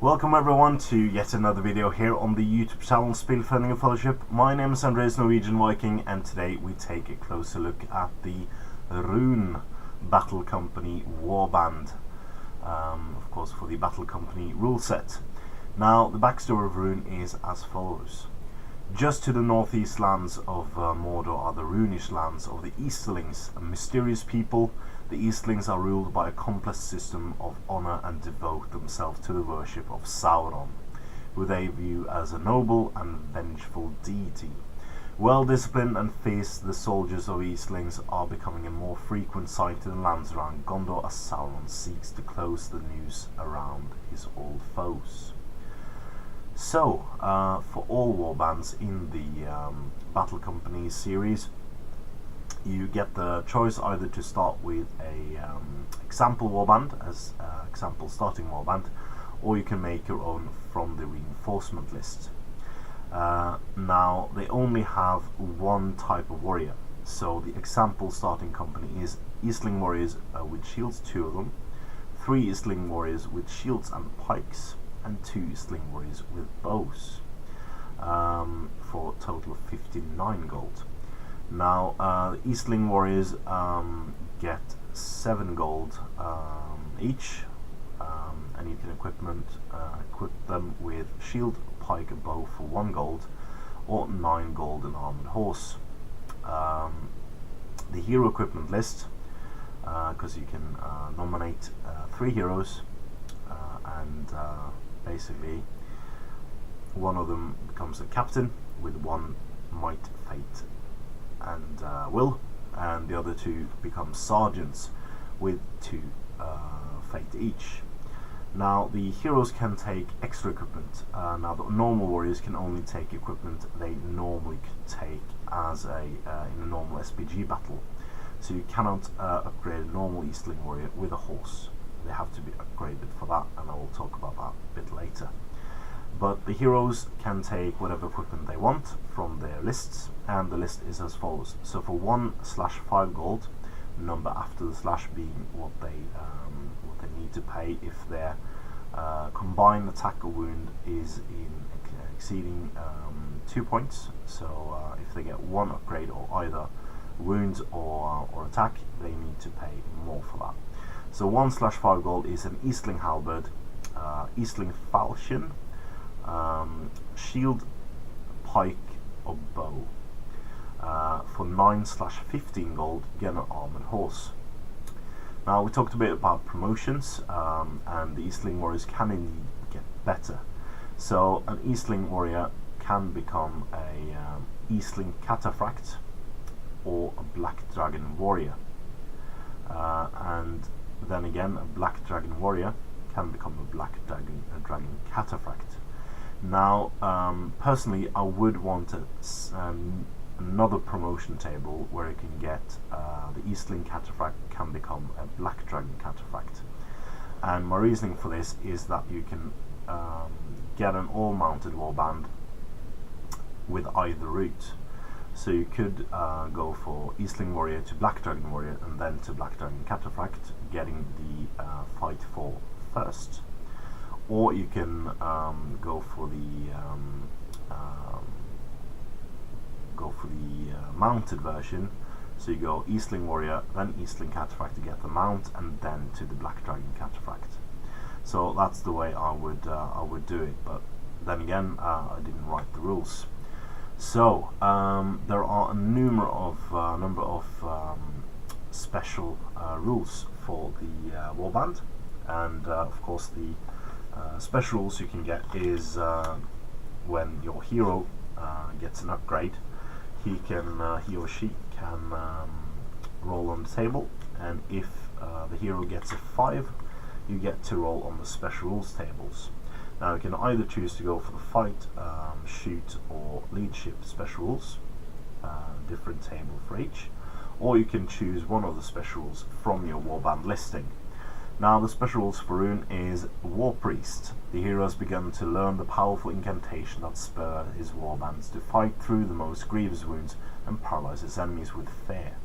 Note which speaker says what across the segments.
Speaker 1: Welcome everyone to yet another video here on the YouTube channel Spillföreningen Fellowship. My name is Andreas Norwegian Viking, and today we take a closer look at the Rhun Battle Company Warband, of course for the Battle Company rule set. Now the backstory of Rhun is as follows. Just to the northeast lands of Mordor are the Runish lands of the Easterlings, a mysterious people. The Eastlings are ruled by a complex system of honor and devote themselves to the worship of Sauron, who they view as a noble and vengeful deity. Well-disciplined and fierce, the soldiers of Eastlings are becoming a more frequent sight in the lands around Gondor as Sauron seeks to close the noose around his old foes. So, for all warbands in the Battle Company series, you get the choice either to start with a example warband as example starting warband, or you can make your own from the reinforcement list. Now they only have one type of warrior, so the example starting company is Eastling warriors with shields, 2 of them, 3 Eastling warriors with shields and pikes, and 2 Eastling warriors with bows, for a total of 59 gold. Now, the Eastling warriors get 7 gold each, and you can equip them with shield, pike, and bow for 1 gold, or 9 gold and armored horse. The hero equipment list, because you can nominate 3 heroes, and basically one of them becomes a captain with 1 might, fate, and will, and the other 2 become sergeants with 2 fate each. Now the heroes can take extra equipment. Now the normal warriors can only take equipment they normally could take as in a normal SPG battle. So you cannot upgrade a normal Eastling warrior with a horse. They have to be upgraded for that, and I will talk about that a bit later. But the heroes can take whatever equipment they want from their lists, and the list is as follows. So for 1/5 gold, number after the slash being what they need to pay if their combined attack or wound is exceeding 2 points. So if they get 1 upgrade or either wounds or attack, they need to pay more for that. So 1/5 gold is an Eastling halberd, Eastling falchion, shield, pike, or bow. For 9/15 gold, get an armored horse. Now we talked a bit about promotions, and the Eastling warriors can indeed get better. So an Eastling warrior can become a Eastling cataphract or a black dragon warrior, and then again a black dragon warrior can become a black dragon cataphract. Now, personally, I would want another promotion table where you can get the Eastling cataphract can become a black dragon cataphract. And my reasoning for this is that you can get an all-mounted warband with either route. So you could go for Eastling warrior to black dragon warrior and then to black dragon cataphract, getting the fight for first. Or you can go for the mounted version. So you go Eastling warrior, then Eastling cataphract to get the mount, and then to the black dragon cataphract. So that's the way I would do it. But then again, I didn't write the rules. So there are a number of special rules for the warband, and of course the special rules you can get is when your hero gets an upgrade, he or she can roll on the table, and if the hero gets a 5, you get to roll on the special rules tables. Now you can either choose to go for the fight, shoot, or leadership special rules, different table for each, or you can choose one of the special rules from your warband listing. Now the special rules for Rhun is War Priest. The hero has begun to learn the powerful incantation that spurs his warbands to fight through the most grievous wounds and paralyze his enemies with fear.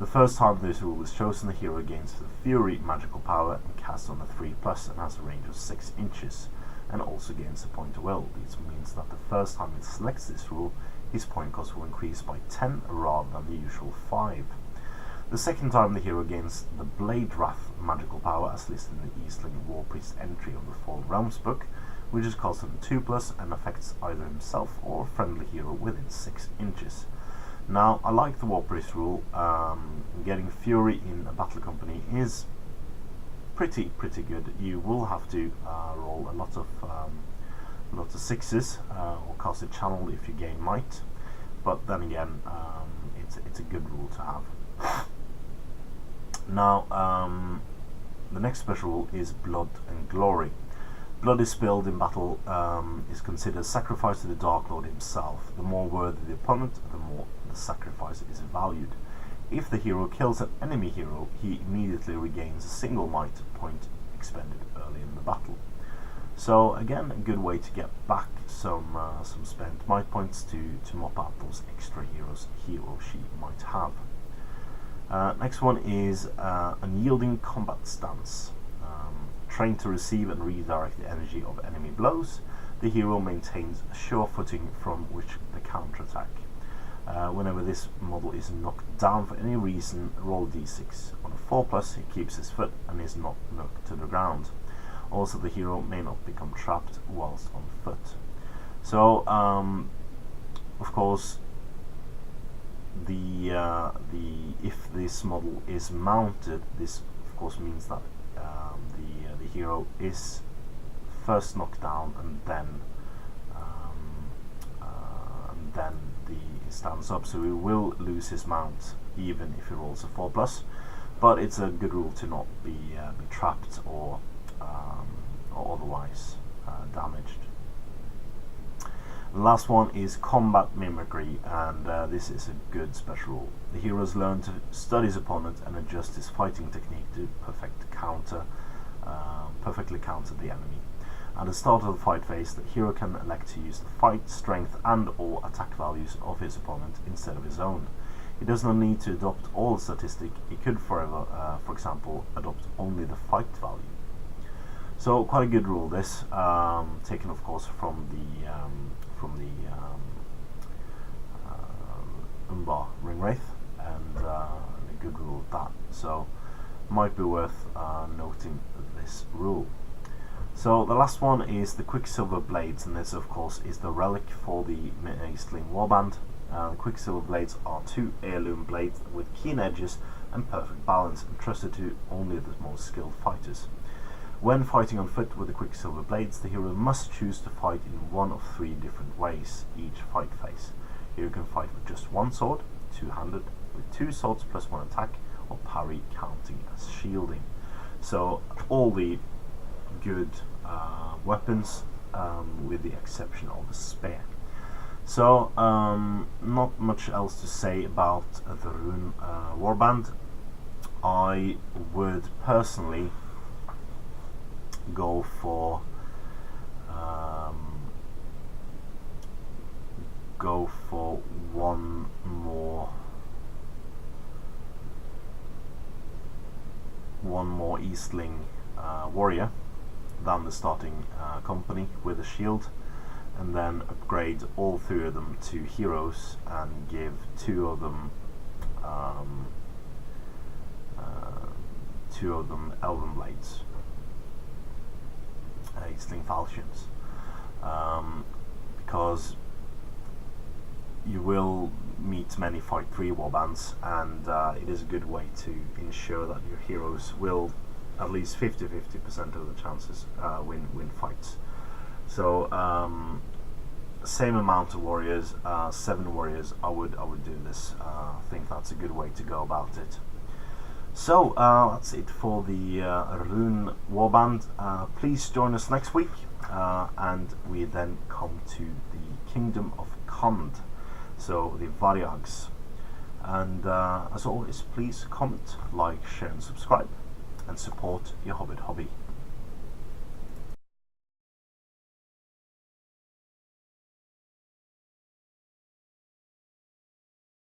Speaker 1: The first time this rule is chosen, the hero gains the Fury magical power and casts on a 3+ and has a range of 6 inches. and also gains a point of will. This means that the first time it selects this rule, his point cost will increase by 10 rather than the usual 5. The second time the hero gains the Blade Wrath magical power as listed in the Eastling Warpriest entry of the Fall Realms book, which is costed 2+ and affects either himself or a friendly hero within 6 inches. Now, I like the Warpriest rule. Getting Fury in a battle company is pretty good. You will have to roll a lot of 6s or cast a channel if you gain might, but then again, it's a good rule to have. Now, the next special rule is Blood and Glory. Blood is spilled in battle is considered sacrifice to the Dark Lord himself. The more worthy the opponent, the more the sacrifice is valued. If the hero kills an enemy hero, he immediately regains a single might point expended early in the battle. So again, a good way to get back some spent might points to mop out those extra heroes he or she might have. Next one is Unyielding Combat Stance. Trained to receive and redirect the energy of enemy blows, the hero maintains a sure footing from which the counterattack. Whenever this model is knocked down for any reason, roll d6. On a 4+, he keeps his foot and is not knocked to the ground. Also, the hero may not become trapped whilst on foot. So, of course, if this model is mounted, this of course means that the hero is first knocked down and then he stands up, so he will lose his mount even if he rolls a 4+, but it's a good rule to not be trapped or otherwise damaged. The last one is Combat Mimicry, and this is a good special rule. The heroes learn to study his opponent and adjust his fighting technique to perfectly counter the enemy. At the start of the fight phase, the hero can elect to use the fight, strength and or attack values of his opponent instead of his own. He does not need to adopt all the statistic. He could forever, for example, adopt only the fight value. So quite a good rule this, taken of course from the Umbar Ringwraith, and a good rule at that. So might be worth noting this rule. So the last one is the Quicksilver Blades, and this of course is the relic for the Eastling Warband. The Quicksilver Blades are 2 heirloom blades with keen edges and perfect balance, entrusted to only the most skilled fighters. When fighting on foot with the Quicksilver Blades, the hero must choose to fight in one of 3 different ways each fight phase. Hero can fight with just 1 sword, 2-handed, with 2 swords plus 1 attack, or parry counting as shielding. So all the good weapons, with the exception of the spear. So not much else to say about the Rhun warband. I would personally go for one more Eastling warrior than the starting company with a shield, and then upgrade all 3 of them to heroes and give 2 of them Elven Blades, Eastling Falchions, because you will meet many Fight 3 warbands, and it is a good way to ensure that your heroes will at least 50% of the chances win fights. So same amount of warriors, 7 warriors. I would do this. I think that's a good way to go about it. So that's it for the Rhun warband. Please join us next week, and we then come to the Kingdom of Khand, so the Varyags. And as always, please comment, like, share and subscribe, and support your Hobbit hobby.